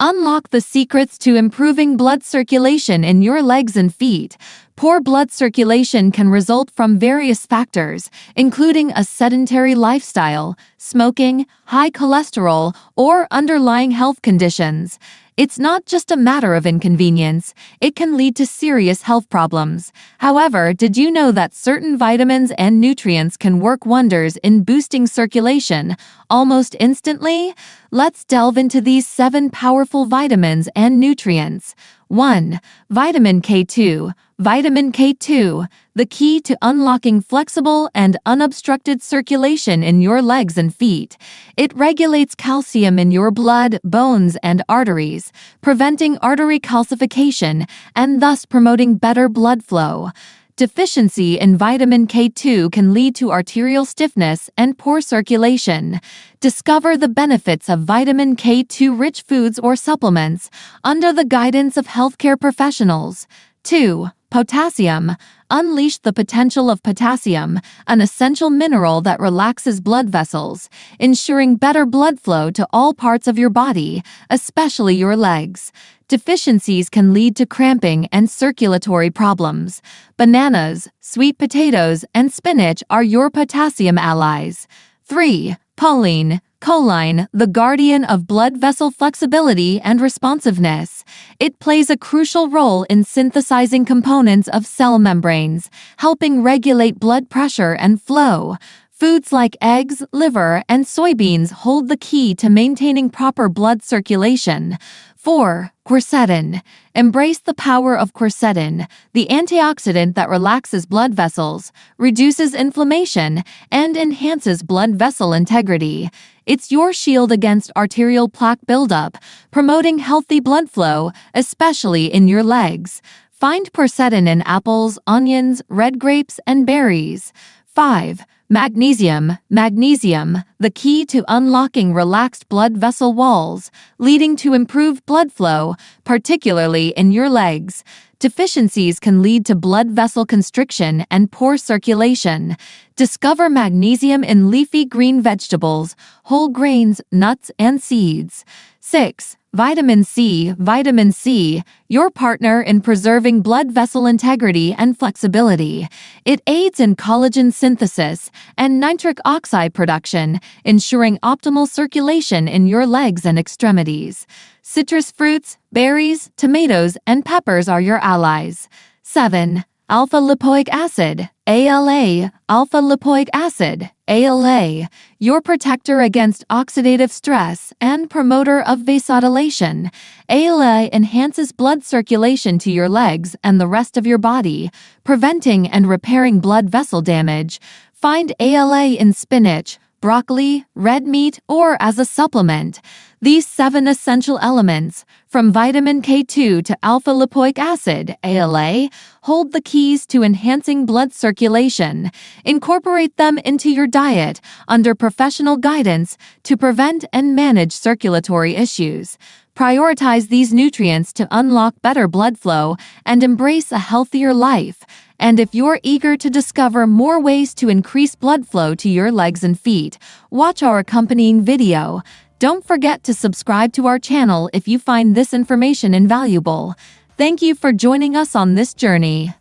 Unlock the secrets to improving blood circulation in your legs and feet. Poor blood circulation can result from various factors, including a sedentary lifestyle, smoking, high cholesterol, or underlying health conditions. It's not just a matter of inconvenience, it can lead to serious health problems. However, did you know that certain vitamins and nutrients can work wonders in boosting circulation almost instantly? Let's delve into these 7 powerful vitamins and nutrients. 1. Vitamin K2. Vitamin K2, the key to unlocking flexible and unobstructed circulation in your legs and feet. It regulates calcium in your blood, bones, and arteries, preventing artery calcification and thus promoting better blood flow. Deficiency in vitamin K2 can lead to arterial stiffness and poor circulation. Discover the benefits of vitamin K2-rich foods or supplements under the guidance of healthcare professionals. 2. Potassium. Unleash the potential of potassium, an essential mineral that relaxes blood vessels, ensuring better blood flow to all parts of your body, especially your legs. Deficiencies can lead to cramping and circulatory problems. Bananas, sweet potatoes, and spinach are your potassium allies. 3. Choline. Choline, the guardian of blood vessel flexibility and responsiveness. It plays a crucial role in synthesizing components of cell membranes, helping regulate blood pressure and flow. Foods like eggs, liver, and soybeans hold the key to maintaining proper blood circulation. 4. Quercetin. Embrace the power of quercetin, the antioxidant that relaxes blood vessels, reduces inflammation, and enhances blood vessel integrity. It's your shield against arterial plaque buildup, promoting healthy blood flow, especially in your legs. Find quercetin in apples, onions, red grapes, and berries. 5. Magnesium. Magnesium, the key to unlocking relaxed blood vessel walls, leading to improved blood flow, particularly in your legs. Deficiencies can lead to blood vessel constriction and poor circulation. Discover magnesium in leafy green vegetables, whole grains, nuts, and seeds. 6. Vitamin C. Vitamin C, your partner in preserving blood vessel integrity and flexibility. It aids in collagen synthesis and nitric oxide production, ensuring optimal circulation in your legs and extremities. Citrus fruits, berries, tomatoes, and peppers are your allies. 7. Alpha-lipoic acid, ALA. Alpha-lipoic acid, ALA, your protector against oxidative stress and promoter of vasodilation. ALA enhances blood circulation to your legs and the rest of your body, preventing and repairing blood vessel damage. Find ALA in spinach, broccoli, red meat, or as a supplement. These 7 essential elements, from vitamin K2 to alpha-lipoic acid, ALA, hold the keys to enhancing blood circulation. Incorporate them into your diet under professional guidance to prevent and manage circulatory issues. Prioritize these nutrients to unlock better blood flow and embrace a healthier life. And if you're eager to discover more ways to increase blood flow to your legs and feet, watch our accompanying video. Don't forget to subscribe to our channel if you find this information invaluable. Thank you for joining us on this journey.